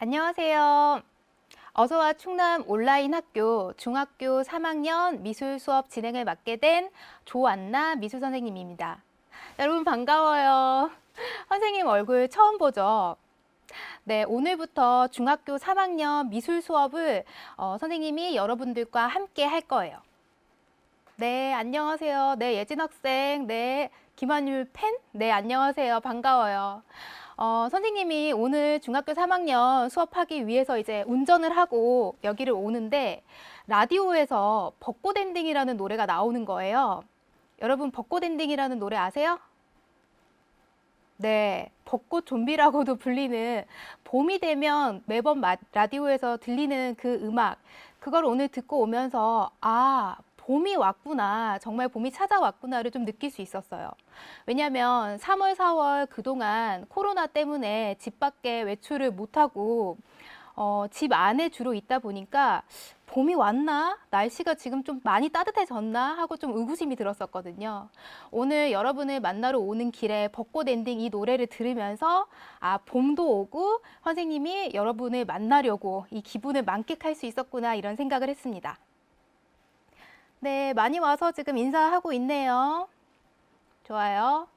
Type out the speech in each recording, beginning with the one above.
안녕하세요. 어서와 충남 온라인 학교 중학교 3학년 미술 수업 진행을 맡게 된 조안나 미술 선생님입니다. 여러분 반가워요. 선생님 얼굴 처음 보죠? 네, 오늘부터 중학교 3학년 미술 수업을 선생님이 여러분들과 함께 할 거예요. 네, 안녕하세요. 네, 예진 학생. 네, 김한율 팬. 네, 안녕하세요. 반가워요. 선생님이 오늘 중학교 3학년 수업하기 위해서 이제 운전을 하고 여기를 오는데 라디오에서 벚꽃 엔딩이라는 노래가 나오는 거예요. 여러분 벚꽃 엔딩이라는 노래 아세요? 네, 벚꽃 좀비라고도 불리는 봄이 되면 매번 라디오에서 들리는 그 음악, 그걸 오늘 듣고 오면서 봄이 왔구나, 정말 봄이 찾아왔구나를 좀 느낄 수 있었어요. 왜냐하면 3월, 4월 그동안 코로나 때문에 집 밖에 외출을 못하고 집 안에 주로 있다 보니까 봄이 왔나? 날씨가 지금 좀 많이 따뜻해졌나? 하고 좀 의구심이 들었었거든요. 오늘 여러분을 만나러 오는 길에 벚꽃 엔딩 이 노래를 들으면서 봄도 오고 선생님이 여러분을 만나려고 이 기분을 만끽할 수 있었구나 이런 생각을 했습니다. 네, 많이 와서 지금 인사하고 있네요. 좋아요.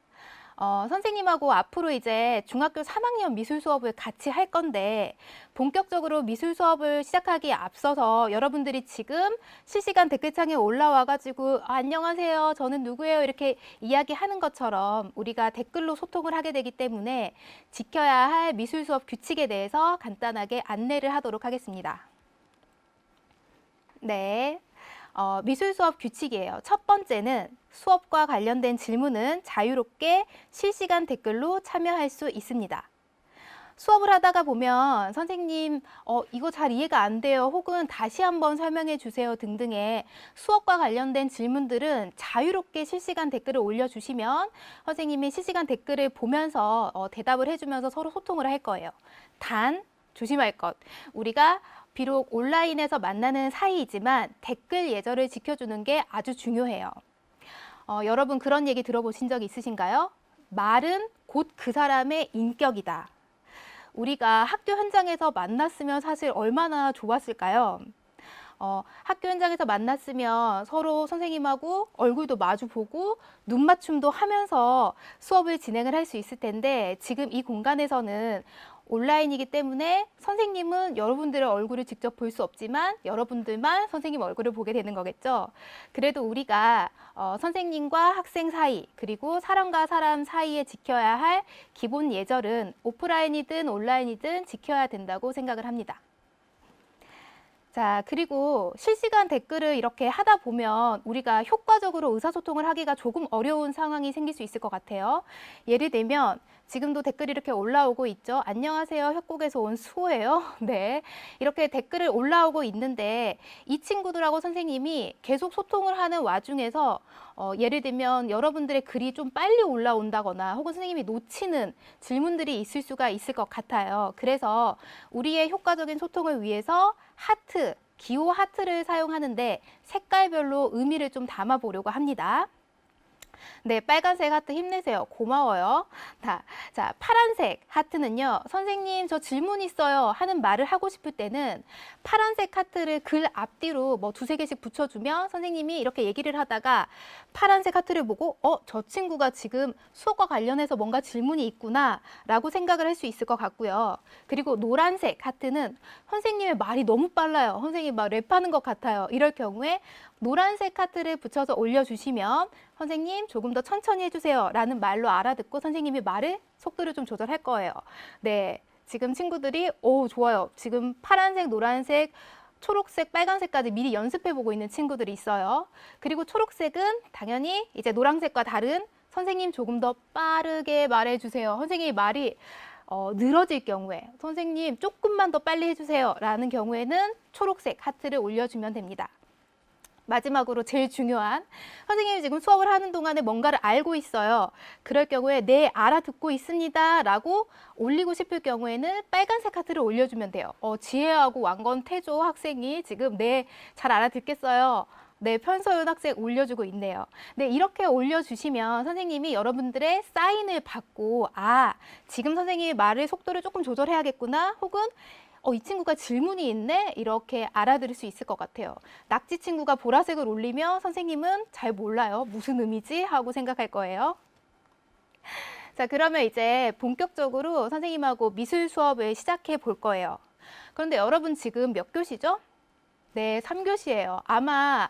선생님하고 앞으로 이제 중학교 3학년 미술 수업을 같이 할 건데 본격적으로 미술 수업을 시작하기에 앞서서 여러분들이 지금 실시간 댓글창에 올라와가지고 안녕하세요, 저는 누구예요 이렇게 이야기하는 것처럼 우리가 댓글로 소통을 하게 되기 때문에 지켜야 할 미술 수업 규칙에 대해서 간단하게 안내를 하도록 하겠습니다. 네. 미술 수업 규칙이에요. 첫 번째는 수업과 관련된 질문은 자유롭게 실시간 댓글로 참여할 수 있습니다. 수업을 하다가 보면 선생님 이거 잘 이해가 안 돼요 혹은 다시 한번 설명해 주세요 등등의 수업과 관련된 질문들은 자유롭게 실시간 댓글을 올려주시면 선생님이 실시간 댓글을 보면서 대답을 해주면서 서로 소통을 할 거예요. 단 조심할 것, 우리가 비록 온라인에서 만나는 사이이지만 댓글 예절을 지켜주는 게 아주 중요해요. 여러분 그런 얘기 들어보신 적 있으신가요? 말은 곧 그 사람의 인격이다. 우리가 학교 현장에서 만났으면 사실 얼마나 좋았을까요? 학교 현장에서 만났으면 서로 선생님하고 얼굴도 마주 보고 눈 맞춤도 하면서 수업을 진행을 할 수 있을 텐데 지금 이 공간에서는 온라인이기 때문에 선생님은 여러분들의 얼굴을 직접 볼 수 없지만 여러분들만 선생님 얼굴을 보게 되는 거겠죠. 그래도 우리가 선생님과 학생 사이 그리고 사람과 사람 사이에 지켜야 할 기본 예절은 오프라인이든 온라인이든 지켜야 된다고 생각을 합니다. 자, 그리고 실시간 댓글을 이렇게 하다 보면 우리가 효과적으로 의사소통을 하기가 조금 어려운 상황이 생길 수 있을 것 같아요. 예를 들면 지금도 댓글이 이렇게 올라오고 있죠. 안녕하세요. 협곡에서 온 수호예요. 네, 이렇게 댓글을 올라오고 있는데 이 친구들하고 선생님이 계속 소통을 하는 와중에서 예를 들면 여러분들의 글이 좀 빨리 올라온다거나 혹은 선생님이 놓치는 질문들이 있을 수가 있을 것 같아요. 그래서 우리의 효과적인 소통을 위해서 하트, 기호 하트를 사용하는데 색깔별로 의미를 좀 담아 보려고 합니다. 네, 빨간색 하트 힘내세요. 고마워요. 자, 파란색 하트는요. 선생님, 저 질문 있어요 하는 말을 하고 싶을 때는 파란색 하트를 글 앞뒤로 뭐 두세 개씩 붙여주면 선생님이 이렇게 얘기를 하다가 파란색 하트를 보고 저 친구가 지금 수업과 관련해서 뭔가 질문이 있구나 라고 생각을 할 수 있을 것 같고요. 그리고 노란색 하트는 선생님의 말이 너무 빨라요. 선생님 막 랩하는 것 같아요. 이럴 경우에 노란색 하트를 붙여서 올려주시면 선생님 조금 더 천천히 해주세요 라는 말로 알아듣고 선생님이 말을 속도를 좀 조절할 거예요. 네, 지금 친구들이 좋아요. 지금 파란색, 노란색, 초록색, 빨간색까지 미리 연습해보고 있는 친구들이 있어요. 그리고 초록색은 당연히 이제 노란색과 다른 선생님 조금 더 빠르게 말해주세요. 선생님이 말이 늘어질 경우에 선생님 조금만 더 빨리 해주세요 라는 경우에는 초록색 하트를 올려주면 됩니다. 마지막으로 제일 중요한, 선생님이 지금 수업을 하는 동안에 뭔가를 알고 있어요. 그럴 경우에 네, 알아듣고 있습니다 라고 올리고 싶을 경우에는 빨간색 하트를 올려주면 돼요. 지혜하고 왕건태조 학생이 지금 네, 잘 알아듣겠어요. 네, 편서윤 학생 올려주고 있네요. 네, 이렇게 올려주시면 선생님이 여러분들의 사인을 받고 지금 선생님이 말을 속도를 조금 조절해야겠구나 혹은 이 친구가 질문이 있네? 이렇게 알아들을 수 있을 것 같아요. 낙지 친구가 보라색을 올리면 선생님은 잘 몰라요. 무슨 의미지? 하고 생각할 거예요. 자, 그러면 이제 본격적으로 선생님하고 미술 수업을 시작해 볼 거예요. 그런데 여러분 지금 몇 교시죠? 네, 3교시예요. 아마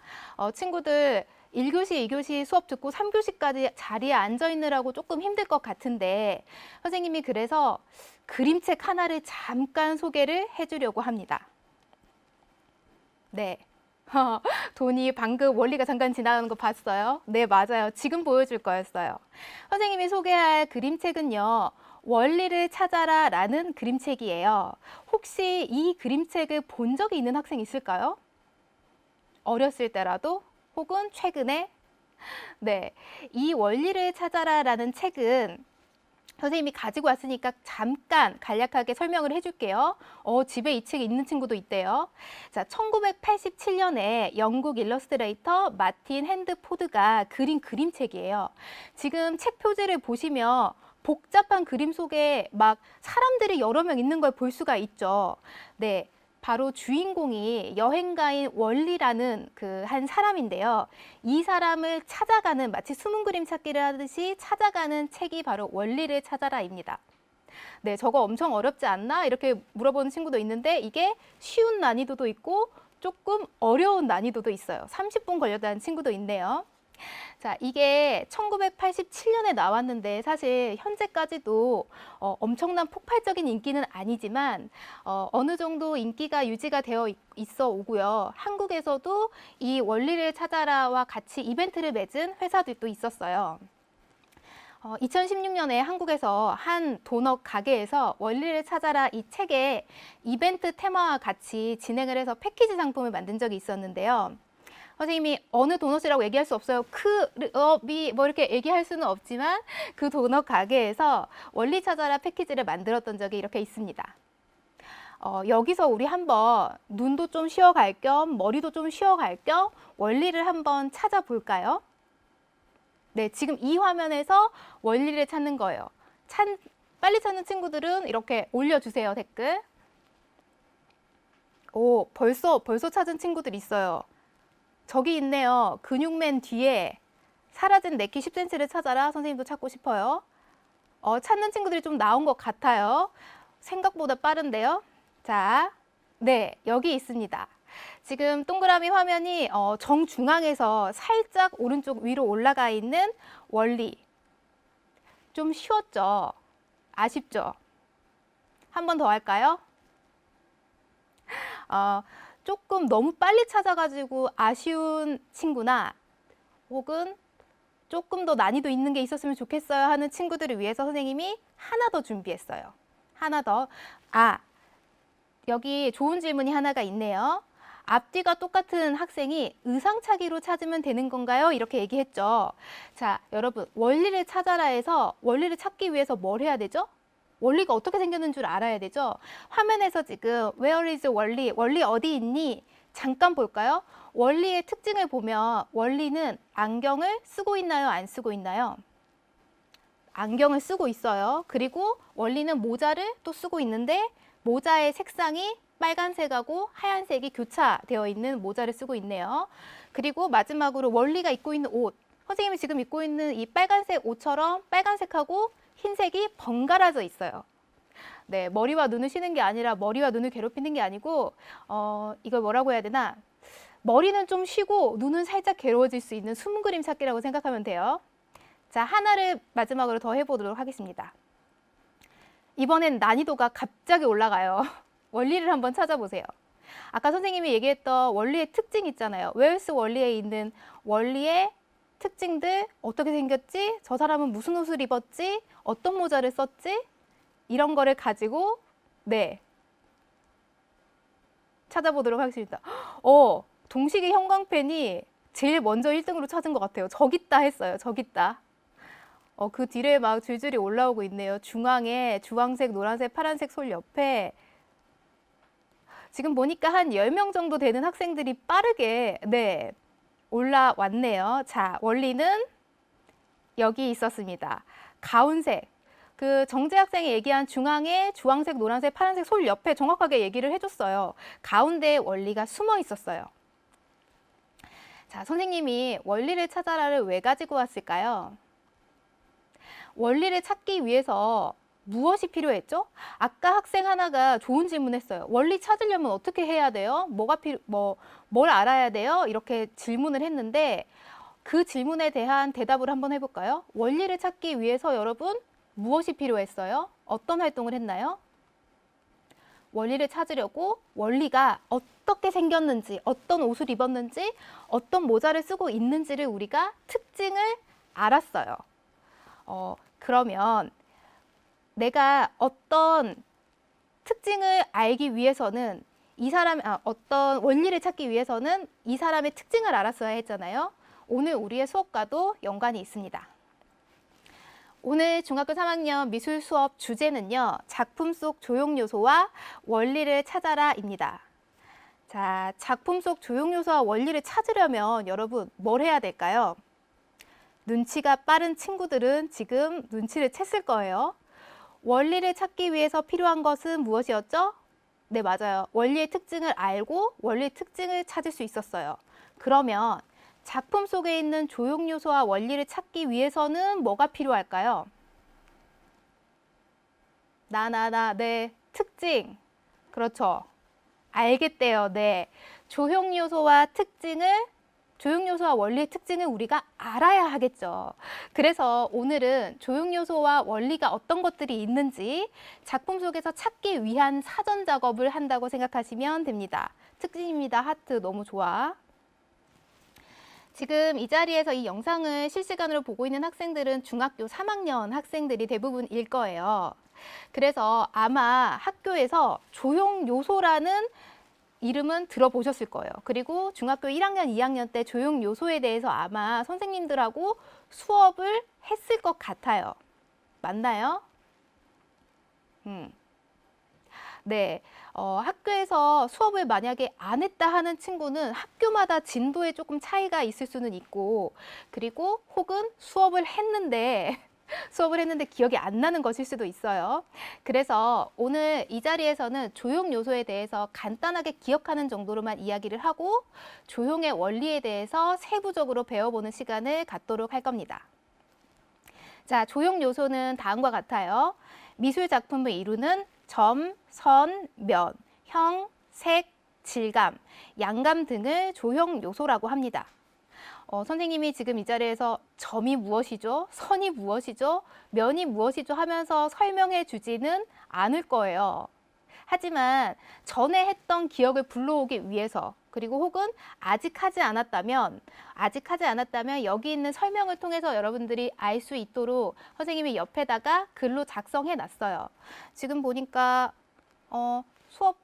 친구들 1교시, 2교시 수업 듣고 3교시까지 자리에 앉아 있느라고 조금 힘들 것 같은데 선생님이 그래서 그림책 하나를 잠깐 소개를 해주려고 합니다. 네. 돈이 방금 원리가 잠깐 지나가는 거 봤어요? 네, 맞아요. 지금 보여줄 거였어요. 선생님이 소개할 그림책은요. 원리를 찾아라 라는 그림책이에요. 혹시 이 그림책을 본 적이 있는 학생 있을까요? 어렸을 때라도 혹은 최근에? 네, 이 원리를 찾아라 라는 책은 선생님이 가지고 왔으니까 잠깐 간략하게 설명을 해줄게요. 집에 이 책이 있는 친구도 있대요. 자, 1987년에 영국 일러스트레이터 마틴 핸드포드가 그린 그림책이에요. 지금 책 표지를 보시면 복잡한 그림 속에 막 사람들이 여러 명 있는 걸 볼 수가 있죠. 네. 바로 주인공이 여행가인 월리라는 그 한 사람인데요. 이 사람을 찾아가는 마치 숨은 그림 찾기를 하듯이 찾아가는 책이 바로 원리를 찾아라입니다. 네, 저거 엄청 어렵지 않나? 이렇게 물어보는 친구도 있는데 이게 쉬운 난이도도 있고 조금 어려운 난이도도 있어요. 30분 걸렸다는 친구도 있네요. 자, 이게 1987년에 나왔는데 사실 현재까지도 엄청난 폭발적인 인기는 아니지만 어느 정도 인기가 유지가 되어 있어 오고요. 한국에서도 이 원리를 찾아라와 같이 이벤트를 맺은 회사들도 있었어요. 2016년에 한국에서 한 도넛 가게에서 원리를 찾아라 이 책의 이벤트 테마와 같이 진행을 해서 패키지 상품을 만든 적이 있었는데요. 선생님이 어느 도넛이라고 얘기할 수 없어요. 뭐 이렇게 얘기할 수는 없지만 그 도넛 가게에서 원리 찾아라 패키지를 만들었던 적이 이렇게 있습니다. 여기서 우리 한번 눈도 좀 쉬어갈 겸 머리도 좀 쉬어갈 겸 원리를 한번 찾아볼까요? 네, 지금 이 화면에서 원리를 찾는 거예요. 빨리 찾는 친구들은 이렇게 올려주세요, 댓글. 오, 벌써 찾은 친구들 있어요. 저기 있네요. 근육맨 뒤에 사라진 내 키 10cm를 찾아라. 선생님도 찾고 싶어요. 찾는 친구들이 좀 나온 것 같아요. 생각보다 빠른데요. 자, 네, 여기 있습니다. 지금 동그라미 화면이 정중앙에서 살짝 오른쪽 위로 올라가 있는 원리. 좀 쉬웠죠? 아쉽죠? 한 번 더 할까요? 조금 너무 빨리 찾아가지고 아쉬운 친구나 혹은 조금 더 난이도 있는 게 있었으면 좋겠어요 하는 친구들을 위해서 선생님이 하나 더 준비했어요. 하나 더. 여기 좋은 질문이 하나가 있네요. 앞뒤가 똑같은 학생이 의상차기로 찾으면 되는 건가요? 이렇게 얘기했죠. 자, 여러분, 원리를 찾아라 해서 원리를 찾기 위해서 뭘 해야 되죠? 원리가 어떻게 생겼는 줄 알아야 되죠. 화면에서 지금 Where is 원리? 원리 어디 있니? 잠깐 볼까요? 원리의 특징을 보면 원리는 안경을 쓰고 있나요? 안 쓰고 있나요? 안경을 쓰고 있어요. 그리고 원리는 모자를 또 쓰고 있는데 모자의 색상이 빨간색하고 하얀색이 교차되어 있는 모자를 쓰고 있네요. 그리고 마지막으로 원리가 입고 있는 옷. 선생님이 지금 입고 있는 이 빨간색 옷처럼 빨간색하고 흰색이 번갈아져 있어요. 네, 머리와 눈을 쉬는 게 아니라 머리와 눈을 괴롭히는 게 아니고 이걸 뭐라고 해야 되나? 머리는 좀 쉬고 눈은 살짝 괴로워질 수 있는 숨은 그림 찾기라고 생각하면 돼요. 자, 하나를 마지막으로 더 해보도록 하겠습니다. 이번엔 난이도가 갑자기 올라가요. 원리를 한번 찾아보세요. 아까 선생님이 얘기했던 원리의 특징 있잖아요. 웨얼스 원리에 있는 원리의 특징들, 어떻게 생겼지? 저 사람은 무슨 옷을 입었지? 어떤 모자를 썼지? 이런 거를 가지고 네, 찾아보도록 하겠습니다. 동식이 형광펜이 제일 먼저 1등으로 찾은 것 같아요. 저기 있다 했어요. 저기 있다. 그 뒤에 막 줄줄이 올라오고 있네요. 중앙에 주황색, 노란색, 파란색 솔 옆에 지금 보니까 한 10명 정도 되는 학생들이 빠르게 네, 올라왔네요. 자, 원리는 여기 있었습니다. 가운색. 그 정재 학생이 얘기한 중앙에 주황색, 노란색, 파란색 솔 옆에 정확하게 얘기를 해줬어요. 가운데에 원리가 숨어 있었어요. 자, 선생님이 원리를 찾아라를 왜 가지고 왔을까요? 원리를 찾기 위해서 무엇이 필요했죠? 아까 학생 하나가 좋은 질문했어요. 원리 찾으려면 어떻게 해야 돼요? 뭘 알아야 돼요? 이렇게 질문을 했는데 그 질문에 대한 대답을 한번 해볼까요? 원리를 찾기 위해서 여러분 무엇이 필요했어요? 어떤 활동을 했나요? 원리를 찾으려고 원리가 어떻게 생겼는지, 어떤 옷을 입었는지, 어떤 모자를 쓰고 있는지를 우리가 특징을 알았어요. 그러면 내가 어떤 특징을 알기 위해서는 어떤 원리를 찾기 위해서는 이 사람의 특징을 알았어야 했잖아요. 오늘 우리의 수업과도 연관이 있습니다. 오늘 중학교 3학년 미술 수업 주제는요. 작품 속 조형 요소와 원리를 찾아라입니다. 자, 작품 속 조형 요소와 원리를 찾으려면 여러분 뭘 해야 될까요? 눈치가 빠른 친구들은 지금 눈치를 챘을 거예요. 원리를 찾기 위해서 필요한 것은 무엇이었죠? 네, 맞아요. 원리의 특징을 알고 원리의 특징을 찾을 수 있었어요. 그러면 작품 속에 있는 조형 요소와 원리를 찾기 위해서는 뭐가 필요할까요? 네, 특징. 그렇죠. 알겠대요. 네. 조형 요소와 원리의 특징을 우리가 알아야 하겠죠. 그래서 오늘은 조형 요소와 원리가 어떤 것들이 있는지 작품 속에서 찾기 위한 사전 작업을 한다고 생각하시면 됩니다. 특징입니다. 하트 너무 좋아. 지금 이 자리에서 이 영상을 실시간으로 보고 있는 학생들은 중학교 3학년 학생들이 대부분일 거예요. 그래서 아마 학교에서 조형 요소라는 이름은 들어보셨을 거예요. 그리고 중학교 1학년, 2학년 때 조형 요소에 대해서 아마 선생님들하고 수업을 했을 것 같아요. 맞나요? 네, 학교에서 수업을 만약에 안 했다 하는 친구는 학교마다 진도에 조금 차이가 있을 수는 있고, 그리고 혹은 수업을 했는데 기억이 안 나는 것일 수도 있어요. 그래서 오늘 이 자리에서는 조형 요소에 대해서 간단하게 기억하는 정도로만 이야기를 하고 조형의 원리에 대해서 세부적으로 배워보는 시간을 갖도록 할 겁니다. 자, 조형 요소는 다음과 같아요. 미술 작품을 이루는 점, 선, 면, 형, 색, 질감, 양감 등을 조형 요소라고 합니다. 선생님이 지금 이 자리에서 점이 무엇이죠? 선이 무엇이죠? 면이 무엇이죠? 하면서 설명해 주지는 않을 거예요. 하지만 전에 했던 기억을 불러오기 위해서 그리고 혹은 아직 하지 않았다면 여기 있는 설명을 통해서 여러분들이 알 수 있도록 선생님이 옆에다가 글로 작성해 놨어요. 지금 보니까 수업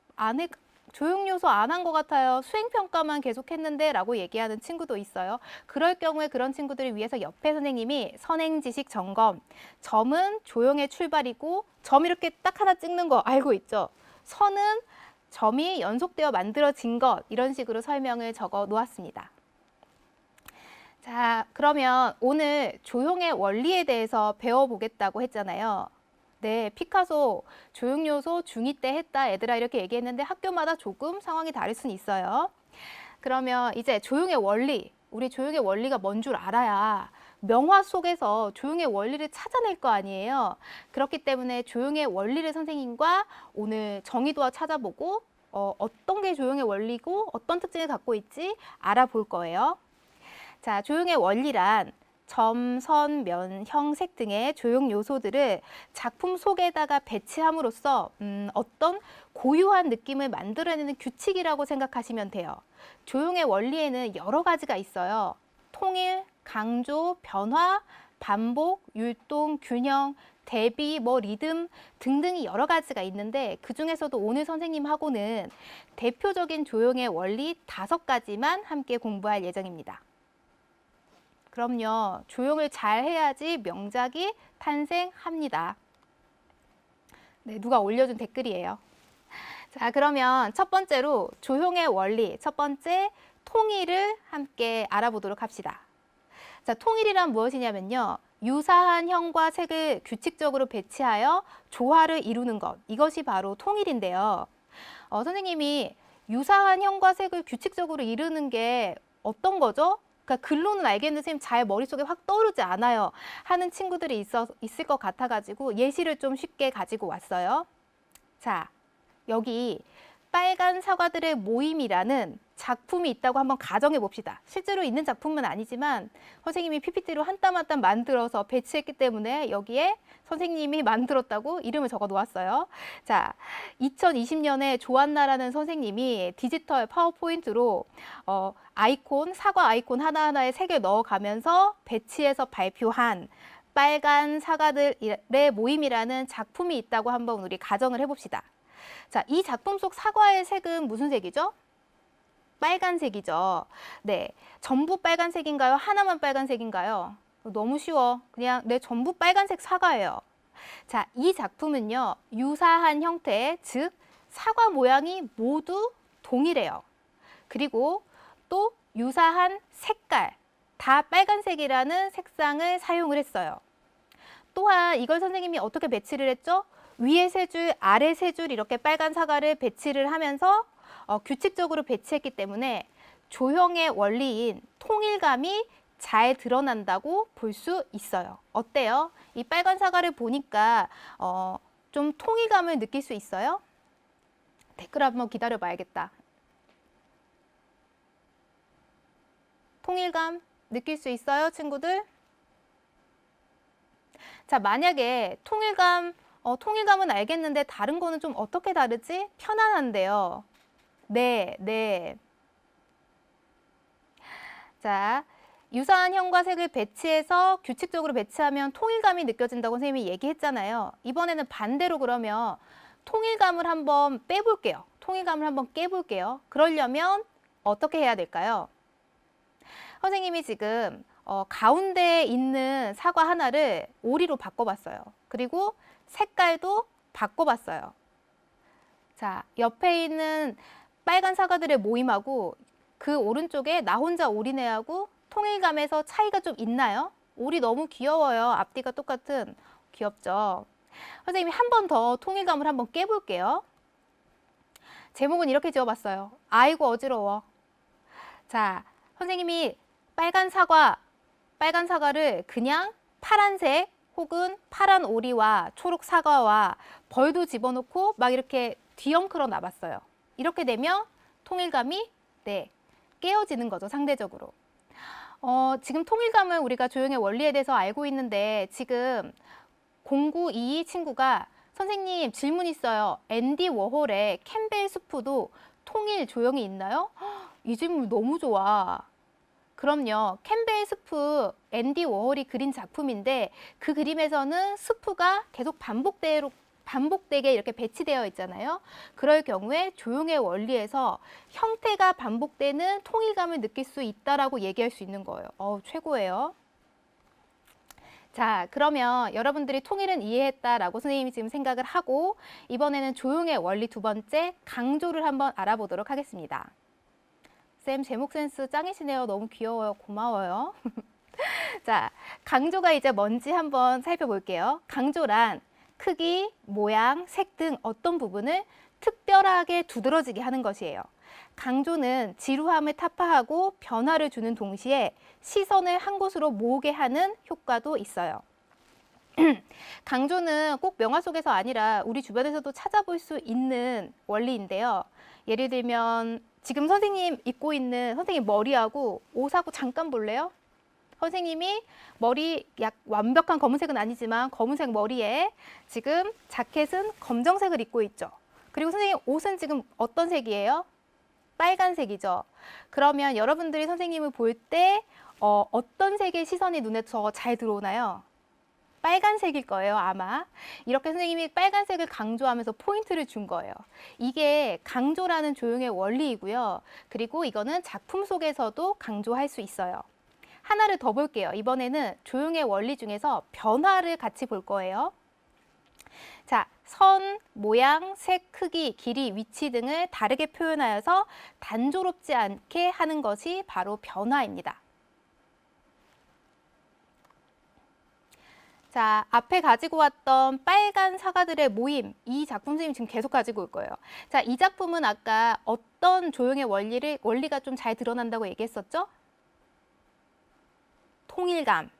조형 요소 안 한 것 같아요. 수행평가만 계속 했는데 라고 얘기하는 친구도 있어요. 그럴 경우에 그런 친구들을 위해서 옆에 선생님이 선행지식 점검, 점은 조형의 출발이고 점 이렇게 딱 하나 찍는 거 알고 있죠? 선은 점이 연속되어 만들어진 것, 이런 식으로 설명을 적어 놓았습니다. 자, 그러면 오늘 조형의 원리에 대해서 배워보겠다고 했잖아요. 네, 피카소 조형 요소 중2 때 했다 애들아 이렇게 얘기했는데 학교마다 조금 상황이 다를 수는 있어요. 그러면 이제 조형의 원리, 우리 조형의 원리가 뭔 줄 알아야 명화 속에서 조형의 원리를 찾아낼 거 아니에요. 그렇기 때문에 조형의 원리를 선생님과 오늘 정의도와 찾아보고 어떤 게 조형의 원리고 어떤 특징을 갖고 있지 알아볼 거예요. 자, 조형의 원리란 점, 선, 면, 형, 색 등의 조형 요소들을 작품 속에다가 배치함으로써 어떤 고유한 느낌을 만들어내는 규칙이라고 생각하시면 돼요. 조형의 원리에는 여러 가지가 있어요. 통일, 강조, 변화, 반복, 율동, 균형, 대비, 리듬 등등이 여러 가지가 있는데 그중에서도 오늘 선생님하고는 대표적인 조형의 원리 5가지만 함께 공부할 예정입니다. 그럼요. 조형을 잘 해야지 명작이 탄생합니다. 네, 누가 올려준 댓글이에요. 자, 그러면 첫 번째로 조형의 원리, 첫 번째 통일을 함께 알아보도록 합시다. 자, 통일이란 무엇이냐면요. 유사한 형과 색을 규칙적으로 배치하여 조화를 이루는 것. 이것이 바로 통일인데요. 선생님이 유사한 형과 색을 규칙적으로 이루는 게 어떤 거죠? 그러니까 글로는 알겠는데 선생님 잘 머릿속에 확 떠오르지 않아요 하는 친구들이 있을 것 같아가지고 예시를 좀 쉽게 가지고 왔어요. 자, 여기 빨간 사과들의 모임이라는 작품이 있다고 한번 가정해 봅시다. 실제로 있는 작품은 아니지만 선생님이 PPT로 한 땀 한 땀 만들어서 배치했기 때문에 여기에 선생님이 만들었다고 이름을 적어 놓았어요. 자, 2020년에 조한나라는 선생님이 디지털 파워포인트로 아이콘, 사과 아이콘 하나하나에 색을 넣어가면서 배치해서 발표한 빨간 사과들의 모임이라는 작품이 있다고 한번 우리 가정을 해봅시다. 자, 이 작품 속 사과의 색은 무슨 색이죠? 빨간색이죠. 네, 전부 빨간색인가요? 하나만 빨간색인가요? 너무 쉬워. 그냥 네, 전부 빨간색 사과예요. 자, 이 작품은요, 유사한 형태, 즉 사과 모양이 모두 동일해요. 그리고 또 유사한 색깔, 다 빨간색이라는 색상을 사용을 했어요. 또한 이걸 선생님이 어떻게 배치를 했죠? 위에 세 줄, 아래 세 줄 이렇게 빨간 사과를 배치를 하면서 규칙적으로 배치했기 때문에 조형의 원리인 통일감이 잘 드러난다고 볼 수 있어요. 어때요? 이 빨간 사과를 보니까 좀 통일감을 느낄 수 있어요? 댓글 한번 기다려 봐야겠다. 통일감 느낄 수 있어요, 친구들? 자, 만약에 통일감은 알겠는데 다른 거는 좀 어떻게 다르지? 편안한데요. 네. 자, 유사한 형과 색을 배치해서 규칙적으로 배치하면 통일감이 느껴진다고 선생님이 얘기했잖아요. 이번에는 반대로 그러면 통일감을 한번 빼볼게요. 통일감을 한번 깨볼게요. 그러려면 어떻게 해야 될까요? 선생님이 지금 가운데에 있는 사과 하나를 오리로 바꿔봤어요. 그리고 색깔도 바꿔봤어요. 자, 옆에 있는 빨간 사과들의 모임하고 그 오른쪽에 나 혼자 오리네하고 통일감에서 차이가 좀 있나요? 오리 너무 귀여워요. 앞뒤가 똑같은. 귀엽죠? 선생님이 한 번 더 통일감을 한번 깨볼게요. 제목은 이렇게 지어봤어요. 아이고 어지러워. 자, 선생님이 빨간 사과를 그냥 파란색 혹은 파란 오리와 초록 사과와 벌도 집어넣고 막 이렇게 뒤엉클어 놔봤어요. 이렇게 되면 통일감이 깨어지는 거죠, 상대적으로. 지금 통일감을 우리가 조형의 원리에 대해서 알고 있는데 지금 0922 친구가 선생님 질문 있어요. 앤디 워홀의 캠벨 수프도 통일 조형이 있나요? 이 질문 너무 좋아. 그럼요. 캠벨 스프 앤디 워홀이 그린 작품인데 그 그림에서는 스프가 계속 반복되게 이렇게 배치되어 있잖아요. 그럴 경우에 조형의 원리에서 형태가 반복되는 통일감을 느낄 수 있다라고 얘기할 수 있는 거예요. 최고예요. 자, 그러면 여러분들이 통일은 이해했다라고 선생님이 지금 생각을 하고 이번에는 조형의 원리 두 번째 강조를 한번 알아보도록 하겠습니다. 쌤 제목 센스 짱이시네요. 너무 귀여워요. 고마워요. 자, 강조가 이제 뭔지 한번 살펴볼게요. 강조란 크기, 모양, 색 등 어떤 부분을 특별하게 두드러지게 하는 것이에요. 강조는 지루함을 타파하고 변화를 주는 동시에 시선을 한 곳으로 모으게 하는 효과도 있어요. 강조는 꼭 명화 속에서 아니라 우리 주변에서도 찾아볼 수 있는 원리인데요. 예를 들면 지금 선생님 입고 있는 선생님 머리하고 옷하고 잠깐 볼래요? 선생님이 머리 약 완벽한 검은색은 아니지만 검은색 머리에 지금 자켓은 검정색을 입고 있죠. 그리고 선생님 옷은 지금 어떤 색이에요? 빨간색이죠. 그러면 여러분들이 선생님을 볼 때 어떤 색의 시선이 눈에 더 잘 들어오나요? 빨간색일 거예요, 아마. 이렇게 선생님이 빨간색을 강조하면서 포인트를 준 거예요. 이게 강조라는 조형의 원리이고요. 그리고 이거는 작품 속에서도 강조할 수 있어요. 하나를 더 볼게요. 이번에는 조형의 원리 중에서 변화를 같이 볼 거예요. 자, 선, 모양, 색, 크기, 길이, 위치 등을 다르게 표현하여서 단조롭지 않게 하는 것이 바로 변화입니다. 자, 앞에 가지고 왔던 빨간 사과들의 모임, 이 작품 선생님 지금 계속 가지고 올 거예요. 자, 이 작품은 아까 어떤 조형의 원리가 좀 잘 드러난다고 얘기했었죠? 통일감.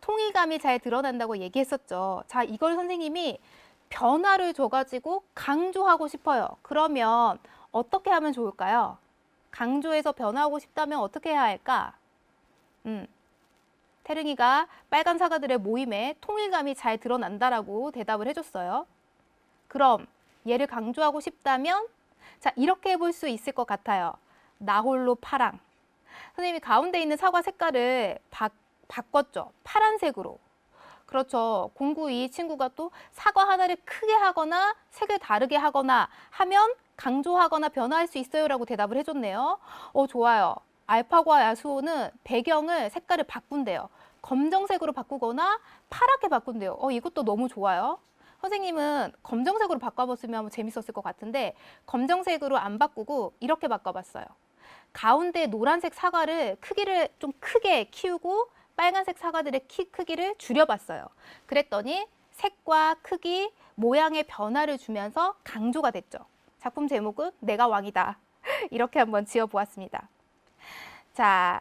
통일감이 잘 드러난다고 얘기했었죠. 자, 이걸 선생님이 변화를 줘가지고 강조하고 싶어요. 그러면 어떻게 하면 좋을까요? 강조해서 변화하고 싶다면 어떻게 해야 할까? 태릉이가 빨간 사과들의 모임에 통일감이 잘 드러난다라고 대답을 해줬어요. 그럼 얘를 강조하고 싶다면 자, 이렇게 해볼 수 있을 것 같아요. 나 홀로 파랑. 선생님이 가운데 있는 사과 색깔을 바꿨죠. 파란색으로. 그렇죠. 공구 이 친구가 또 사과 하나를 크게 하거나 색을 다르게 하거나 하면 강조하거나 변화할 수 있어요 라고 대답을 해줬네요. 좋아요. 알파고와 야수호는 배경을 색깔을 바꾼대요. 검정색으로 바꾸거나 파랗게 바꾼대요. 이것도 너무 좋아요. 선생님은 검정색으로 바꿔봤으면 재밌었을 것 같은데 검정색으로 안 바꾸고 이렇게 바꿔봤어요. 가운데 노란색 사과를 크기를 좀 크게 키우고 빨간색 사과들의 크기를 줄여봤어요. 그랬더니 색과 크기, 모양의 변화를 주면서 강조가 됐죠. 작품 제목은 내가 왕이다. 이렇게 한번 지어보았습니다. 자,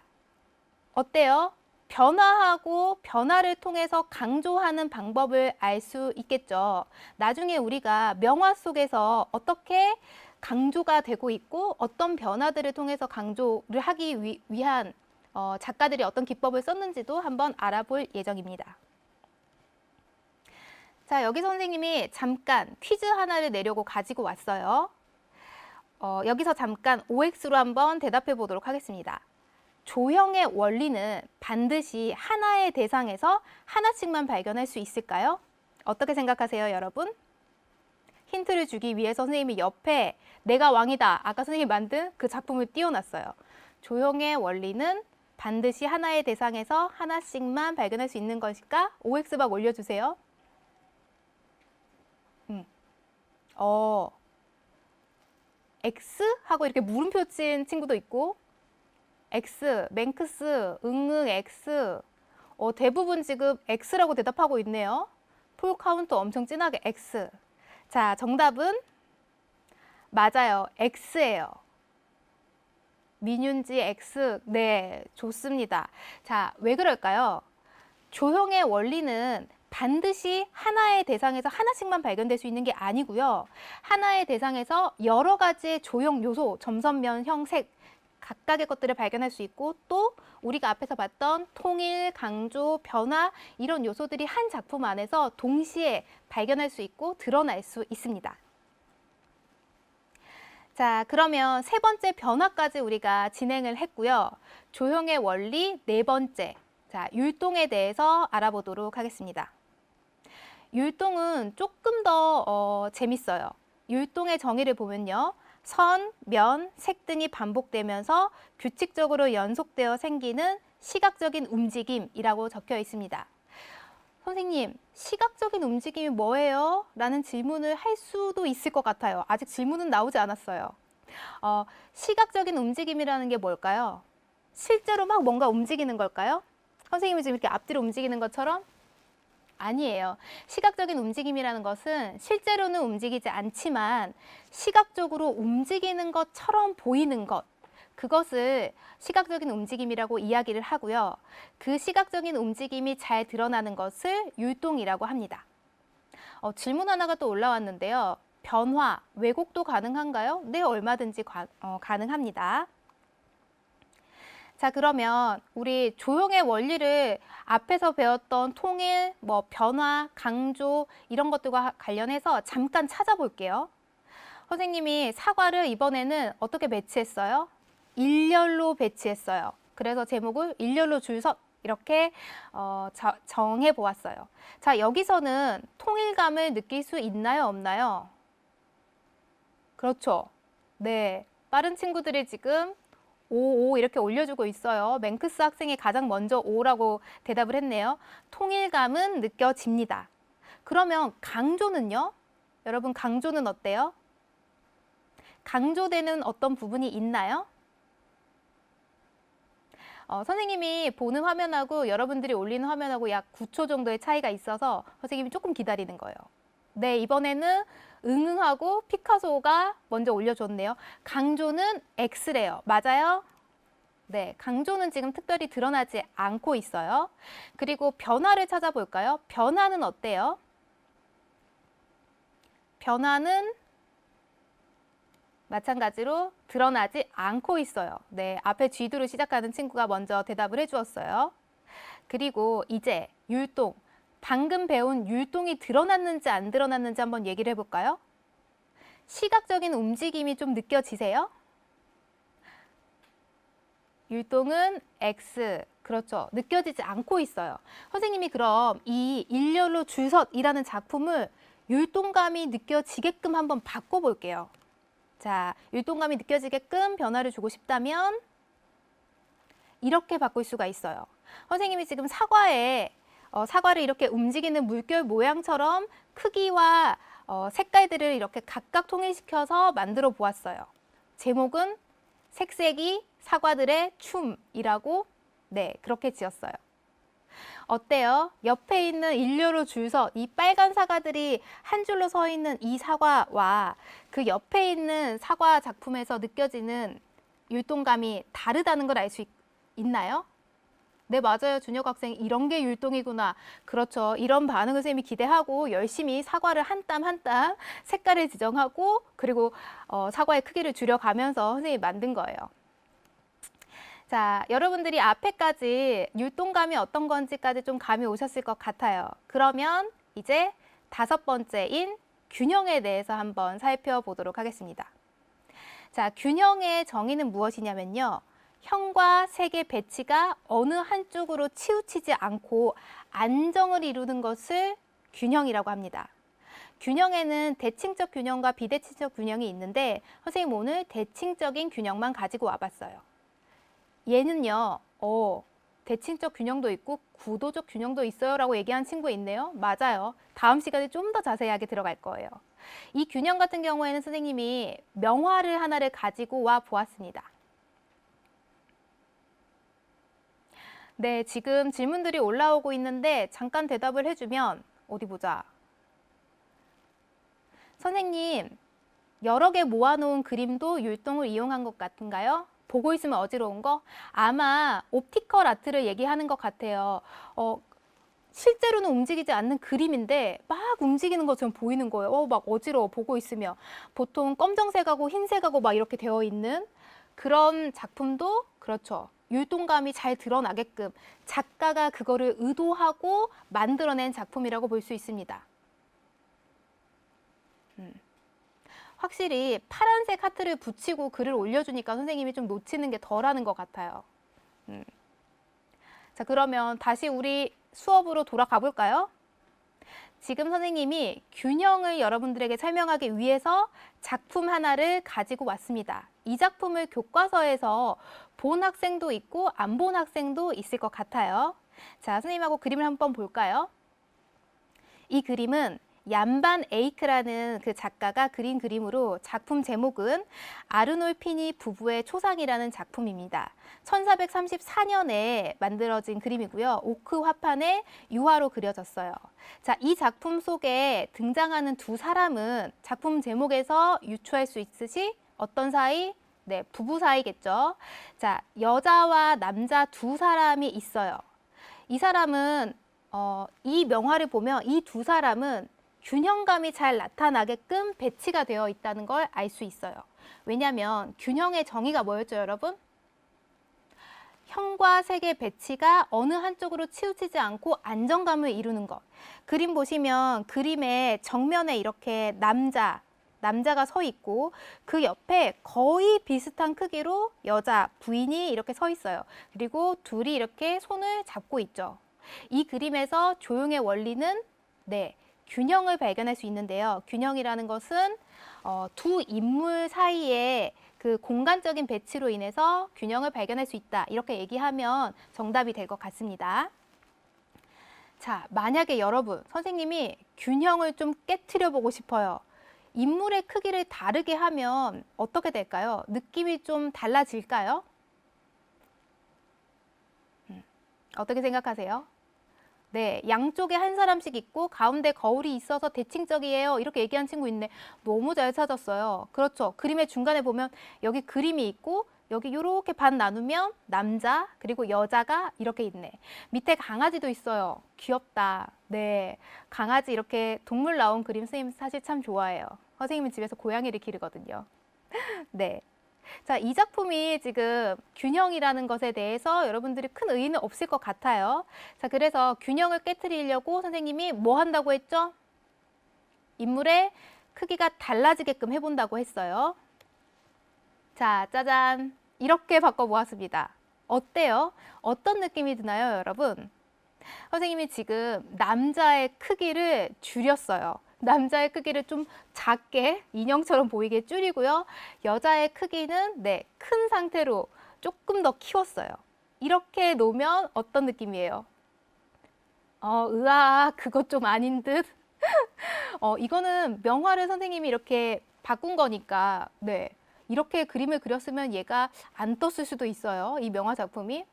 어때요? 변화하고 변화를 통해서 강조하는 방법을 알 수 있겠죠. 나중에 우리가 명화 속에서 어떻게 강조가 되고 있고 어떤 변화들을 통해서 강조를 하기 위한 작가들이 어떤 기법을 썼는지도 한번 알아볼 예정입니다. 자, 여기 선생님이 잠깐 퀴즈 하나를 내려고 가지고 왔어요. 여기서 잠깐 OX로 한번 대답해 보도록 하겠습니다. 조형의 원리는 반드시 하나의 대상에서 하나씩만 발견할 수 있을까요? 어떻게 생각하세요, 여러분? 힌트를 주기 위해서 선생님이 옆에 내가 왕이다. 아까 선생님이 만든 그 작품을 띄워놨어요. 조형의 원리는 반드시 하나의 대상에서 하나씩만 발견할 수 있는 것일까? OX 막 올려주세요. X? 하고 이렇게 물음표 친 친구도 있고 X, 맹크스, 응응 X. 대부분 지금 X라고 대답하고 있네요. 폴 카운터 엄청 진하게 X. 자, 정답은 맞아요. X예요. 민윤지 X. 네, 좋습니다. 자, 왜 그럴까요? 조형의 원리는 반드시 하나의 대상에서 하나씩만 발견될 수 있는 게 아니고요. 하나의 대상에서 여러 가지의 조형 요소, 점선면, 형색, 각각의 것들을 발견할 수 있고 또 우리가 앞에서 봤던 통일, 강조, 변화 이런 요소들이 한 작품 안에서 동시에 발견할 수 있고 드러날 수 있습니다. 자, 그러면 세 번째 변화까지 우리가 진행을 했고요. 조형의 원리 네 번째, 자, 율동에 대해서 알아보도록 하겠습니다. 율동은 조금 더 재밌어요. 율동의 정의를 보면요. 선, 면, 색 등이 반복되면서 규칙적으로 연속되어 생기는 시각적인 움직임이라고 적혀 있습니다. 선생님, 시각적인 움직임이 뭐예요? 라는 질문을 할 수도 있을 것 같아요. 아직 질문은 나오지 않았어요. 시각적인 움직임이라는 게 뭘까요? 실제로 막 뭔가 움직이는 걸까요? 선생님이 지금 이렇게 앞뒤로 움직이는 것처럼? 아니에요. 시각적인 움직임이라는 것은 실제로는 움직이지 않지만 시각적으로 움직이는 것처럼 보이는 것, 그것을 시각적인 움직임이라고 이야기를 하고요. 그 시각적인 움직임이 잘 드러나는 것을 율동이라고 합니다. 질문 하나가 또 올라왔는데요. 변화, 왜곡도 가능한가요? 네, 얼마든지 가능합니다. 자, 그러면 우리 조형의 원리를 앞에서 배웠던 통일, 변화, 강조 이런 것들과 관련해서 잠깐 찾아볼게요. 선생님이 사과를 이번에는 어떻게 배치했어요? 일렬로 배치했어요. 그래서 제목을 일렬로 줄서 이렇게 정해 보았어요. 자, 여기서는 통일감을 느낄 수 있나요, 없나요? 그렇죠. 네, 빠른 친구들이 지금 5 이렇게 올려주고 있어요. 맹크스 학생이 가장 먼저 5라고 대답을 했네요. 통일감은 느껴집니다. 그러면 강조는요? 여러분, 강조는 어때요? 강조되는 어떤 부분이 있나요? 선생님이 보는 화면하고 여러분들이 올리는 화면하고 약 9초 정도의 차이가 있어서 선생님이 조금 기다리는 거예요. 네, 이번에는 응응하고 피카소가 먼저 올려줬네요. 강조는 X래요. 맞아요? 네, 강조는 지금 특별히 드러나지 않고 있어요. 그리고 변화를 찾아볼까요? 변화는 어때요? 변화는 마찬가지로 드러나지 않고 있어요. 네, 앞에 G두로 시작하는 친구가 먼저 대답을 해주었어요. 그리고 이제 율동, 방금 배운 율동이 드러났는지 안 드러났는지 한번 얘기를 해볼까요? 시각적인 움직임이 좀 느껴지세요? 율동은 X, 그렇죠. 느껴지지 않고 있어요. 선생님이 그럼 이 일렬로 줄섰이라는 작품을 율동감이 느껴지게끔 한번 바꿔볼게요. 자, 율동감이 느껴지게끔 변화를 주고 싶다면 이렇게 바꿀 수가 있어요. 선생님이 지금 사과를 이렇게 움직이는 물결 모양처럼 크기와 색깔들을 이렇게 각각 통일시켜서 만들어 보았어요. 제목은 색색이 사과들의 춤이라고 네, 그렇게 지었어요. 어때요? 옆에 있는 일렬로 줄서 이 빨간 사과들이 한 줄로 서 있는 이 사과와 그 옆에 있는 사과 작품에서 느껴지는 율동감이 다르다는 걸 알 수 있나요? 네, 맞아요. 준혁 학생, 이런 게 율동이구나. 그렇죠. 이런 반응을 선생님이 기대하고 열심히 사과를 한 땀 한 땀 색깔을 지정하고 그리고 사과의 크기를 줄여가면서 선생님이 만든 거예요. 자, 여러분들이 앞에까지 율동감이 어떤 건지까지 좀 감이 오셨을 것 같아요. 그러면 이제 5번째인 균형에 대해서 한번 살펴보도록 하겠습니다. 자, 균형의 정의는 무엇이냐면요. 형과 색의 배치가 어느 한쪽으로 치우치지 않고 안정을 이루는 것을 균형이라고 합니다. 균형에는 대칭적 균형과 비대칭적 균형이 있는데 선생님 오늘 대칭적인 균형만 가지고 와봤어요. 얘는요, 대칭적 균형도 있고 구도적 균형도 있어요 라고 얘기한 친구 있네요. 맞아요. 다음 시간에 좀 더 자세하게 들어갈 거예요. 이 균형 같은 경우에는 선생님이 명화를 하나를 가지고 와 보았습니다. 네, 지금 질문들이 올라오고 있는데 잠깐 대답을 해주면 어디 보자. 선생님, 여러 개 모아놓은 그림도 율동을 이용한 것 같은가요? 보고 있으면 어지러운 거? 아마 옵티컬 아트를 얘기하는 것 같아요. 실제로는 움직이지 않는 그림인데 막 움직이는 것처럼 보이는 거예요. 막 어지러워 보고 있으면. 보통 검정색하고 흰색하고 막 이렇게 되어 있는 그런 작품도 그렇죠. 율동감이 잘 드러나게끔 작가가 그거를 의도하고 만들어낸 작품이라고 볼 수 있습니다. 확실히 파란색 하트를 붙이고 글을 올려주니까 선생님이 좀 놓치는 게 덜하는 것 같아요. 자, 그러면 다시 우리 수업으로 돌아가 볼까요? 지금 선생님이 균형을 여러분들에게 설명하기 위해서 작품 하나를 가지고 왔습니다. 이 작품을 교과서에서 본 학생도 있고 안 본 학생도 있을 것 같아요. 자, 선생님하고 그림을 한번 볼까요? 이 그림은 얀반 에이크라는 그 작가가 그린 그림으로 작품 제목은 아르놀피니 부부의 초상이라는 작품입니다. 1434년에 만들어진 그림이고요. 오크 화판에 유화로 그려졌어요. 자, 이 작품 속에 등장하는 두 사람은 작품 제목에서 유추할 수 있으시 어떤 사이? 네, 부부 사이겠죠. 자, 여자와 남자 두 사람이 있어요. 이 사람은 이 명화를 보면 이 두 사람은 균형감이 잘 나타나게끔 배치가 되어 있다는 걸 알 수 있어요. 왜냐하면 균형의 정의가 뭐였죠, 여러분? 형과 색의 배치가 어느 한쪽으로 치우치지 않고 안정감을 이루는 것. 그림 보시면 그림의 정면에 이렇게 남자가 서 있고 그 옆에 거의 비슷한 크기로 여자, 부인이 이렇게 서 있어요. 그리고 둘이 이렇게 손을 잡고 있죠. 이 그림에서 조용의 원리는 네, 균형을 발견할 수 있는데요. 균형이라는 것은 두 인물 사이에 그 공간적인 배치로 인해서 균형을 발견할 수 있다. 이렇게 얘기하면 정답이 될 것 같습니다. 자, 만약에 여러분, 선생님이 균형을 좀 깨트려 보고 싶어요. 인물의 크기를 다르게 하면 어떻게 될까요? 느낌이 좀 달라질까요? 어떻게 생각하세요? 네, 양쪽에 한 사람씩 있고 가운데 거울이 있어서 대칭적이에요. 이렇게 얘기한 친구 있네. 너무 잘 찾았어요. 그렇죠. 그림의 중간에 보면 여기 그림이 있고 여기 이렇게 반 나누면 남자 그리고 여자가 이렇게 있네. 밑에 강아지도 있어요. 귀엽다. 네, 강아지 이렇게 동물 나온 그림 선생님 사실 참 좋아해요. 선생님은 집에서 고양이를 기르거든요. 네. 자, 이 작품이 지금 균형이라는 것에 대해서 여러분들이 큰 의의는 없을 것 같아요. 자, 그래서 균형을 깨트리려고 선생님이 뭐 한다고 했죠? 인물의 크기가 달라지게끔 해본다고 했어요. 자, 짜잔. 이렇게 바꿔보았습니다. 어때요? 어떤 느낌이 드나요, 여러분? 선생님이 지금 남자의 크기를 줄였어요. 남자의 크기를 좀 작게 인형처럼 보이게 줄이고요. 여자의 크기는 네, 큰 상태로 조금 더 키웠어요. 이렇게 놓으면 어떤 느낌이에요? 으아, 그것 좀 아닌 듯? 이거는 명화를 선생님이 이렇게 바꾼 거니까 네, 이렇게 그림을 그렸으면 얘가 안 떴을 수도 있어요. 이 명화 작품이.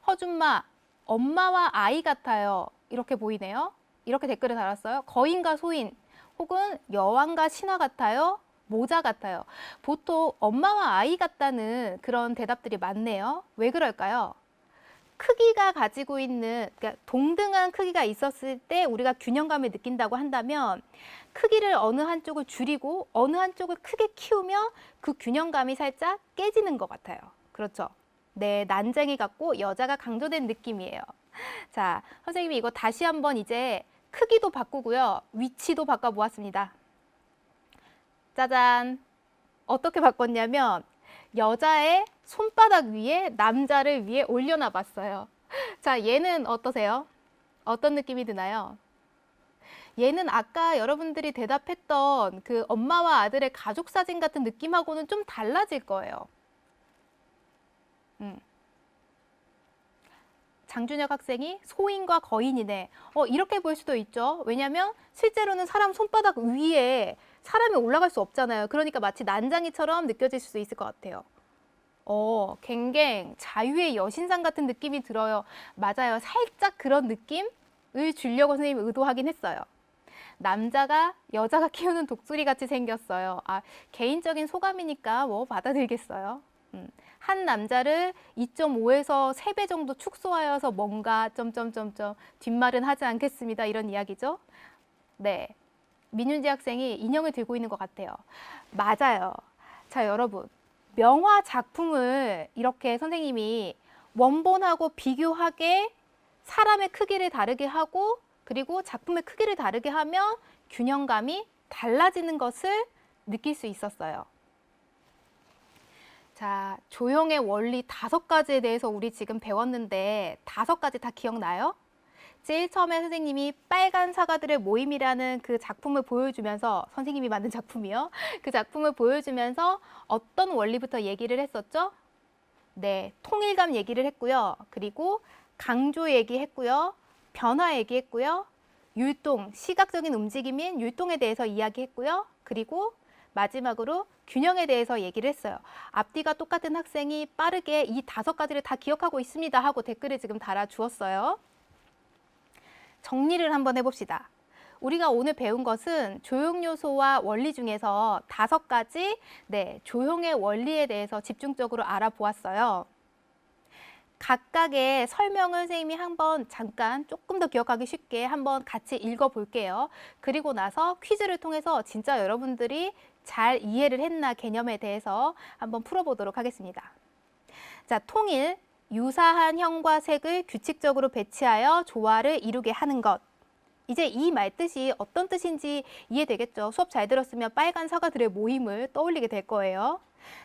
허준마, 엄마와 아이 같아요. 이렇게 보이네요. 이렇게 댓글을 달았어요. 거인과 소인 혹은 여왕과 신하 같아요. 모자 같아요. 보통 엄마와 아이 같다는 그런 대답들이 많네요. 왜 그럴까요? 크기가 가지고 있는, 그러니까 동등한 크기가 있었을 때 우리가 균형감을 느낀다고 한다면 크기를 어느 한쪽을 줄이고 어느 한쪽을 크게 키우면 그 균형감이 살짝 깨지는 것 같아요. 그렇죠? 네, 난쟁이 같고 여자가 강조된 느낌이에요. 자, 선생님이 이거 다시 한번 이제 크기도 바꾸고요. 위치도 바꿔보았습니다. 짜잔. 어떻게 바꿨냐면 여자의 손바닥 위에 남자를 위에 올려놔 봤어요. 자, 얘는 어떠세요? 어떤 느낌이 드나요? 얘는 아까 여러분들이 대답했던 그 엄마와 아들의 가족 사진 같은 느낌하고는 좀 달라질 거예요. 장준혁 학생이 소인과 거인이네. 이렇게 볼 수도 있죠. 왜냐하면 실제로는 사람 손바닥 위에 사람이 올라갈 수 없잖아요. 그러니까 마치 난장이처럼 느껴질 수 있을 것 같아요. 갱갱, 자유의 여신상 같은 느낌이 들어요. 맞아요. 살짝 그런 느낌을 주려고 선생님이 의도하긴 했어요. 남자가 여자가 키우는 독수리 같이 생겼어요. 개인적인 소감이니까 뭐 받아들이겠어요. 한 남자를 2.5에서 3배 정도 축소하여서 뭔가 점점점점 뒷말은 하지 않겠습니다. 이런 이야기죠. 네, 민윤지 학생이 인형을 들고 있는 것 같아요. 맞아요. 자, 여러분. 명화 작품을 이렇게 선생님이 원본하고 비교하게 사람의 크기를 다르게 하고 그리고 작품의 크기를 다르게 하면 균형감이 달라지는 것을 느낄 수 있었어요. 자, 조형의 원리 5가지에 대해서 우리 지금 배웠는데 5가지 다 기억나요? 제일 처음에 선생님이 빨간 사과들의 모임이라는 그 작품을 보여주면서 선생님이 만든 작품이요. 그 작품을 보여주면서 어떤 원리부터 얘기를 했었죠? 네, 통일감 얘기를 했고요. 그리고 강조 얘기했고요. 변화 얘기했고요. 율동, 시각적인 움직임인 율동에 대해서 이야기했고요. 그리고 마지막으로 균형에 대해서 얘기를 했어요. 앞뒤가 똑같은 학생이 빠르게 이 5가지를 다 기억하고 있습니다 하고 댓글을 지금 달아주었어요. 정리를 한번 해봅시다. 우리가 오늘 배운 것은 조형 요소와 원리 중에서 5가지 조형의 원리에 대해서 집중적으로 알아보았어요. 각각의 설명을 선생님이 한번 잠깐 조금 더 기억하기 쉽게 한번 같이 읽어볼게요. 그리고 나서 퀴즈를 통해서 진짜 여러분들이 잘 이해를 했나 개념에 대해서 한번 풀어보도록 하겠습니다. 자, 통일. 유사한 형과 색을 규칙적으로 배치하여 조화를 이루게 하는 것. 이제 이 말뜻이 어떤 뜻인지 이해되겠죠? 수업 잘 들었으면 빨간 사과들의 모임을 떠올리게 될 거예요.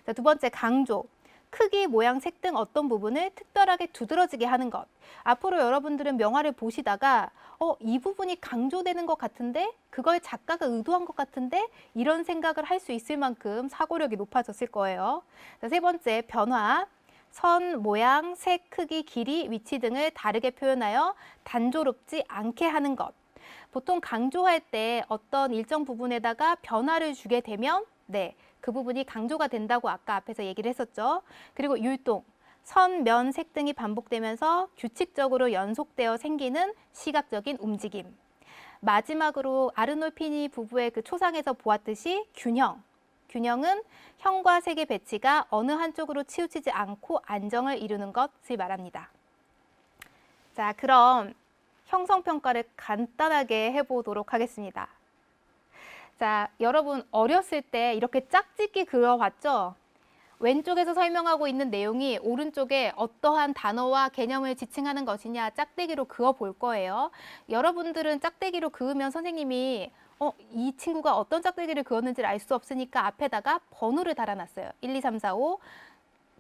자, 2번째, 강조. 크기, 모양, 색 등 어떤 부분을 특별하게 두드러지게 하는 것. 앞으로 여러분들은 명화를 보시다가 이 부분이 강조되는 것 같은데 그걸 작가가 의도한 것 같은데 이런 생각을 할 수 있을 만큼 사고력이 높아졌을 거예요. 자, 3번째, 변화. 선, 모양, 색, 크기, 길이, 위치 등을 다르게 표현하여 단조롭지 않게 하는 것. 보통 강조할 때 어떤 일정 부분에다가 변화를 주게 되면 그 부분이 강조가 된다고 아까 앞에서 얘기를 했었죠. 그리고 율동. 선, 면, 색 등이 반복되면서 규칙적으로 연속되어 생기는 시각적인 움직임. 마지막으로 아르놀피니 부부의 그 초상에서 보았듯이 균형. 균형은 형과 색의 배치가 어느 한쪽으로 치우치지 않고 안정을 이루는 것을 말합니다. 자, 그럼 형성평가를 간단하게 해보도록 하겠습니다. 자, 여러분 어렸을 때 이렇게 짝짓기 그려봤죠? 왼쪽에서 설명하고 있는 내용이 오른쪽에 어떠한 단어와 개념을 지칭하는 것이냐 짝대기로 그어볼 거예요. 여러분들은 짝대기로 그으면 선생님이 이 친구가 어떤 짝대기를 그었는지를 알 수 없으니까 앞에다가 번호를 달아놨어요. 1, 2, 3, 4, 5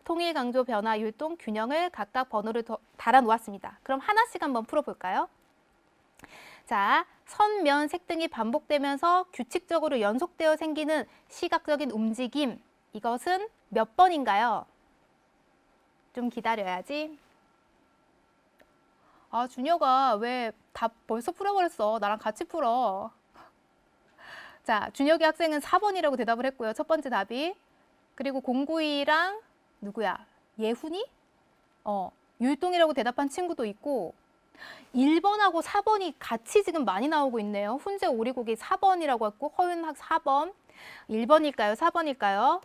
통일, 강조, 변화, 율동, 균형을 각각 번호를 달아놓았습니다. 그럼 하나씩 한번 풀어볼까요? 자, 선, 면, 색 등이 반복되면서 규칙적으로 연속되어 생기는 시각적인 움직임. 이것은 몇 번인가요? 좀 기다려야지. 아, 준혁아, 왜 답 벌써 풀어버렸어? 나랑 같이 풀어. 자, 준혁이 학생은 4번이라고 대답을 했고요. 첫 번째 답이. 그리고 092랑 누구야? 예훈이? 율동이라고 대답한 친구도 있고 1번하고 4번이 같이 지금 많이 나오고 있네요. 훈제 오리고기 4번이라고 했고 허윤학 4번. 1번일까요? 4번일까요?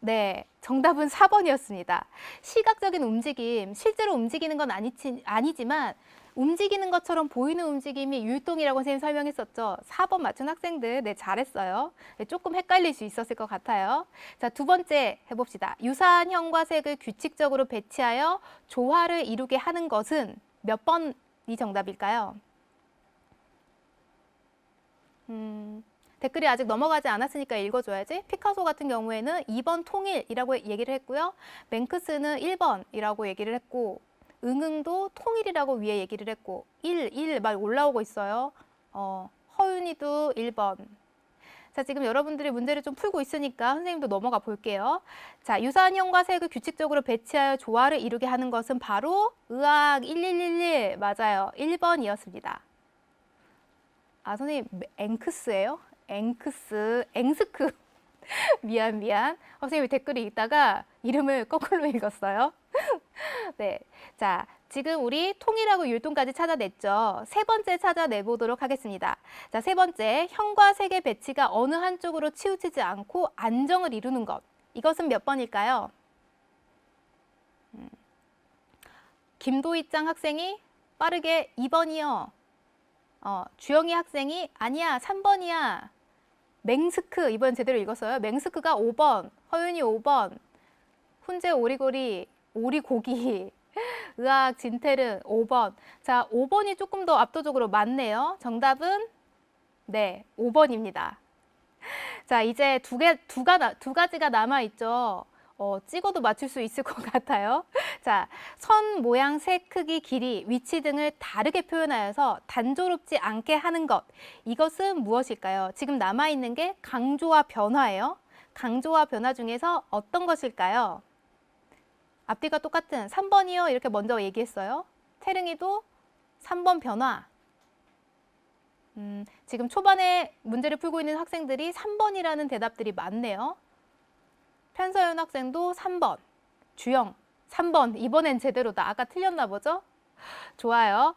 네, 정답은 4번이었습니다. 시각적인 움직임, 실제로 움직이는 건 아니지만 움직이는 것처럼 보이는 움직임이 율동이라고 선생님이 설명했었죠. 4번 맞춘 학생들, 네, 잘했어요. 네, 조금 헷갈릴 수 있었을 것 같아요. 자, 두 번째 해봅시다. 유사한 형과 색을 규칙적으로 배치하여 조화를 이루게 하는 것은 몇 번이 정답일까요? 댓글이 아직 넘어가지 않았으니까 읽어줘야지. 피카소 같은 경우에는 2번 통일이라고 얘기를 했고요. 맹크스는 1번이라고 얘기를 했고 응응도 통일이라고 위에 얘기를 했고 1 막 올라오고 있어요. 허윤이도 1번. 자, 지금 여러분들이 문제를 좀 풀고 있으니까 선생님도 넘어가 볼게요. 자, 유사한 형과 색을 규칙적으로 배치하여 조화를 이루게 하는 것은 바로 의학 1111 맞아요. 1번이었습니다. 아, 선생님 앵크스예요? 앵스크. 미안. 선생님이 댓글이 있다가 이름을 거꾸로 읽었어요. 네, 자, 지금 우리 통일하고 율동까지 찾아냈죠. 세 번째 찾아내보도록 하겠습니다. 자, 세 번째, 형과 색의 배치가 어느 한쪽으로 치우치지 않고 안정을 이루는 것. 이것은 몇 번일까요? 김도희짱 학생이 빠르게 2번이요. 주영이 학생이 아니야, 3번이야. 맹스크, 이번 제대로 읽었어요. 맹스크가 5번, 허윤이 5번, 훈제 오리고기, 의학 진테르 5번. 자, 5번이 조금 더 압도적으로 많네요. 정답은 네, 5번입니다. 자, 이제 두 가지가 남아있죠. 찍어도 맞출 수 있을 것 같아요. 자, 선 모양, 색, 크기, 길이, 위치 등을 다르게 표현하여서 단조롭지 않게 하는 것. 이것은 무엇일까요? 지금 남아있는 게 강조와 변화예요. 강조와 변화 중에서 어떤 것일까요? 앞뒤가 똑같은 3번이요. 이렇게 먼저 얘기했어요. 태릉이도 3번 변화. 지금 초반에 문제를 풀고 있는 학생들이 3번이라는 대답들이 많네요. 편서연 학생도 3번, 주영 3번, 이번엔 제대로다. 아까 틀렸나 보죠? 좋아요.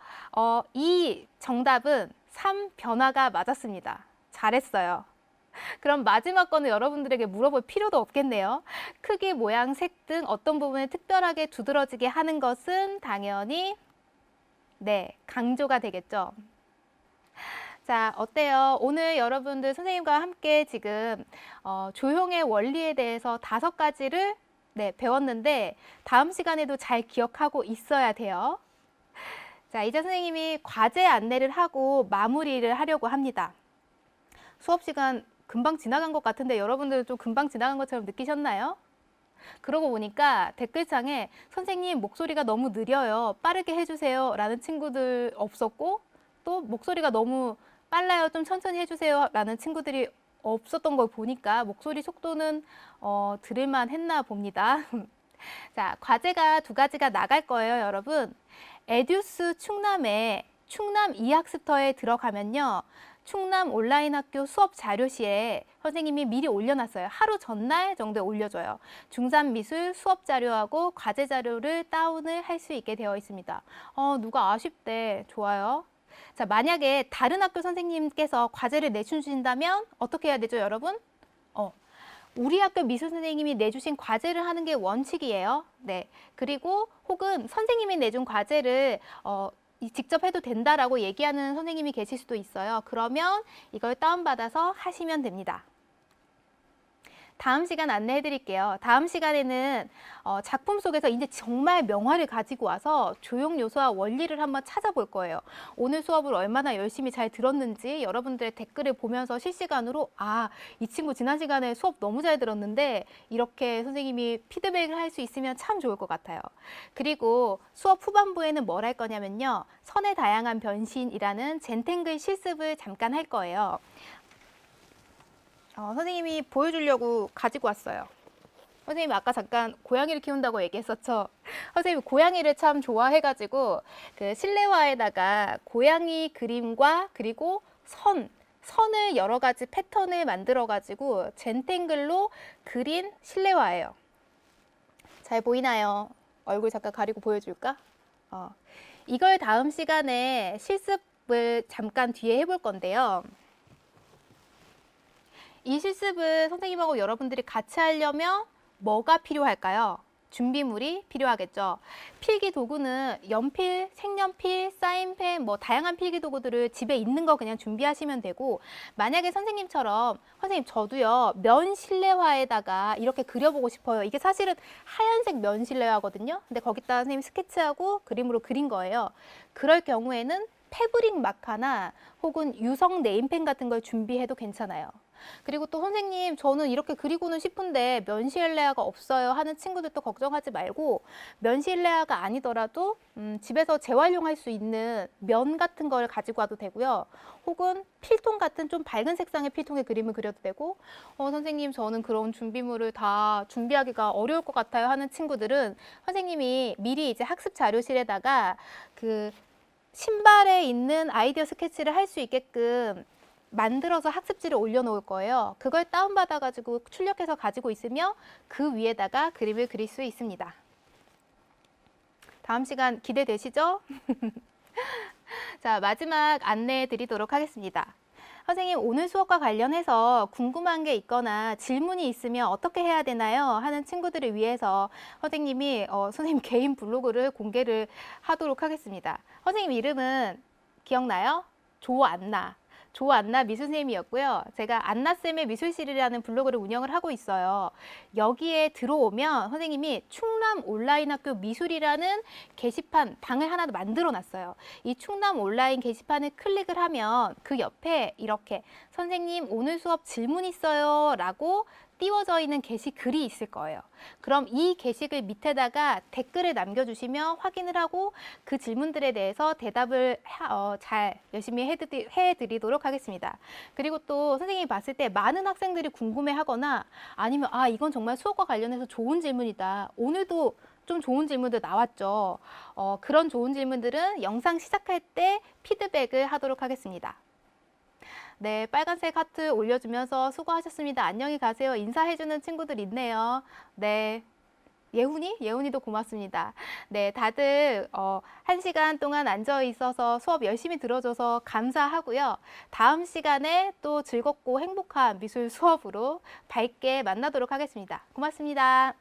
이 정답은 3 변화가 맞았습니다. 잘했어요. 그럼 마지막 거는 여러분들에게 물어볼 필요도 없겠네요. 크기, 모양, 색 등 어떤 부분을 특별하게 두드러지게 하는 것은 당연히 네, 강조가 되겠죠. 자, 어때요? 오늘 여러분들 선생님과 함께 지금 조형의 원리에 대해서 5가지를 네, 배웠는데 다음 시간에도 잘 기억하고 있어야 돼요. 자, 이제 선생님이 과제 안내를 하고 마무리를 하려고 합니다. 수업 시간 금방 지나간 것 같은데 여러분들은 좀 금방 지나간 것처럼 느끼셨나요? 그러고 보니까 댓글창에 선생님 목소리가 너무 느려요. 빠르게 해주세요. 라는 친구들 없었고 또 목소리가 너무 빨라요. 좀 천천히 해주세요. 라는 친구들이 없었던 걸 보니까 목소리 속도는 들을만 했나 봅니다. 자, 과제가 2가지가 나갈 거예요, 여러분. 에듀스 충남에 충남 이학스터에 들어가면요. 충남 온라인학교 수업 자료실에 선생님이 미리 올려놨어요. 하루 전날 정도에 올려줘요. 중3 미술 수업 자료하고 과제 자료를 다운을 할 수 있게 되어 있습니다. 누가 아쉽대. 좋아요. 자, 만약에 다른 학교 선생님께서 과제를 내주신다면 어떻게 해야 되죠, 여러분? 우리 학교 미술 선생님이 내주신 과제를 하는 게 원칙이에요. 네. 그리고 혹은 선생님이 내준 과제를 직접 해도 된다라고 얘기하는 선생님이 계실 수도 있어요. 그러면 이걸 다운받아서 하시면 됩니다. 다음 시간 안내해 드릴게요. 다음 시간에는 작품 속에서 이제 정말 명화를 가지고 와서 조형 요소와 원리를 한번 찾아볼 거예요. 오늘 수업을 얼마나 열심히 잘 들었는지 여러분들의 댓글을 보면서 실시간으로 이 친구 지난 시간에 수업 너무 잘 들었는데 이렇게 선생님이 피드백을 할 수 있으면 참 좋을 것 같아요. 그리고 수업 후반부에는 뭘 할 거냐면요. 선의 다양한 변신이라는 젠탱글 실습을 잠깐 할 거예요. 선생님이 보여주려고 가지고 왔어요. 선생님이 아까 잠깐 고양이를 키운다고 얘기했었죠. 선생님이 고양이를 참 좋아해가지고 그 실내화에다가 고양이 그림과 그리고 선을 여러 가지 패턴을 만들어가지고 젠탱글로 그린 실내화예요. 잘 보이나요? 얼굴 잠깐 가리고 보여줄까? 이걸 다음 시간에 실습을 잠깐 뒤에 해볼 건데요. 이 실습을 선생님하고 여러분들이 같이 하려면 뭐가 필요할까요? 준비물이 필요하겠죠. 필기 도구는 연필, 색연필, 사인펜, 다양한 필기 도구들을 집에 있는 거 그냥 준비하시면 되고, 만약에 선생님처럼 선생님 저도요 면 실내화에다가 이렇게 그려보고 싶어요. 이게 사실은 하얀색 면 실내화거든요. 근데 거기다 선생님 스케치하고 그림으로 그린 거예요. 그럴 경우에는 패브릭 마카나 혹은 유성 네임펜 같은 걸 준비해도 괜찮아요. 그리고 또 선생님 저는 이렇게 그리고는 싶은데 면실레아가 없어요 하는 친구들도 걱정하지 말고, 면실레아가 아니더라도 집에서 재활용할 수 있는 면 같은 걸 가지고 와도 되고요. 혹은 필통 같은 좀 밝은 색상의 필통에 그림을 그려도 되고, 선생님 저는 그런 준비물을 다 준비하기가 어려울 것 같아요 하는 친구들은 선생님이 미리 이제 학습 자료실에다가 그 신발에 있는 아이디어 스케치를 할 수 있게끔 만들어서 학습지를 올려놓을 거예요. 그걸 다운받아가지고 출력해서 가지고 있으며 그 위에다가 그림을 그릴 수 있습니다. 다음 시간 기대되시죠? 자, 마지막 안내해 드리도록 하겠습니다. 선생님 오늘 수업과 관련해서 궁금한 게 있거나 질문이 있으면 어떻게 해야 되나요? 하는 친구들을 위해서 선생님이 선생님 개인 블로그를 공개를 하도록 하겠습니다. 선생님 이름은 기억나요? 조안나 미술 선생님이었고요. 제가 안나쌤의 미술실이라는 블로그를 운영을 하고 있어요. 여기에 들어오면 선생님이 충남 온라인학교 미술이라는 게시판 방을 하나 만들어 놨어요. 이 충남 온라인 게시판을 클릭을 하면 그 옆에 이렇게 선생님 오늘 수업 질문 있어요 라고 띄워져 있는 게시글이 있을 거예요. 그럼 이 게시글 밑에다가 댓글을 남겨주시면 확인을 하고 그 질문들에 대해서 대답을 잘 열심히 해드리도록 하겠습니다. 그리고 또 선생님이 봤을 때 많은 학생들이 궁금해하거나 아니면 이건 정말 수업과 관련해서 좋은 질문이다. 오늘도 좀 좋은 질문들 나왔죠. 그런 좋은 질문들은 영상 시작할 때 피드백을 하도록 하겠습니다. 네, 빨간색 하트 올려주면서 수고하셨습니다. 안녕히 가세요. 인사해주는 친구들 있네요. 네. 예훈이도 고맙습니다. 네, 다들 1시간 동안 앉아 있어서 수업 열심히 들어줘서 감사하고요. 다음 시간에 또 즐겁고 행복한 미술 수업으로 밝게 만나도록 하겠습니다. 고맙습니다.